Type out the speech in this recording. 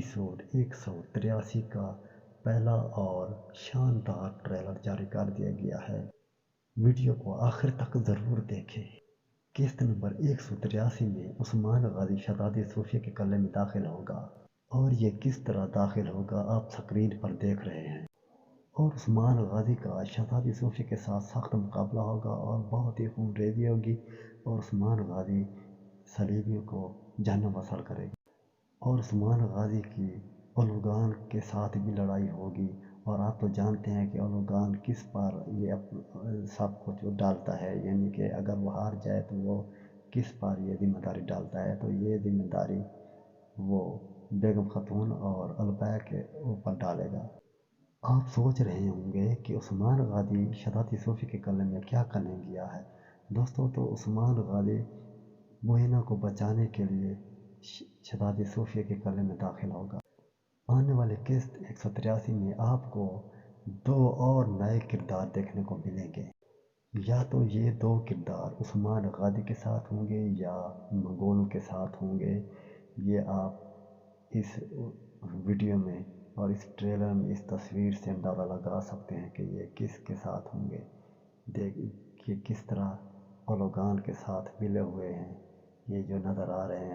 Episode 183 का पहला और शानदार ट्रेलर जारी कर दिया गया है। वीडियो को आखिर तक ज़रूर देखें। किस्त नंबर 183 में उस्मान गाजी शहजादी सूफिया के कल्ले में दाखिल होगा और ये किस तरह दाखिल होगा आप स्क्रीन पर देख रहे हैं। और उस्मान गाजी का शहजादी सूफिया के साथ सख्त मुकाबला होगा और बहुत ही खूनरेज़ी होगी और उस्मान गाजी सलीबियों को जहन्नम वसल करेगी और उस्मान गाजी की ओलुगान के साथ भी लड़ाई होगी। और आप तो जानते हैं कि ओलुगान किस पर ये सब कुछ डालता है, यानी कि अगर वो हार जाए तो वो किस पर ये जिम्मेदारी डालता है। तो ये जिम्मेदारी वो बेगम खातून और अलबैया के ऊपर डालेगा। आप सोच रहे होंगे कि उस्मान गाजी शहजादी सूफी के कल्ले में क्या करने गया है। दोस्तों, तो उस्मान गाजी मोइना को बचाने के लिए शहजादी सूफिया के कल्ले में दाखिल होगा। आने वाले किस्त 183 में आपको 2 और नए किरदार देखने को मिलेंगे। या तो ये 2 किरदार उस्मान गाजी के साथ होंगे या मंगोलों के साथ होंगे। ये आप इस वीडियो में और इस ट्रेलर में इस तस्वीर से अंदाज़ा लगा सकते हैं कि ये किसके साथ होंगे। देखिए किस तरह ओलुगान के साथ मिले हुए हैं ये जो नज़र आ रहे हैं।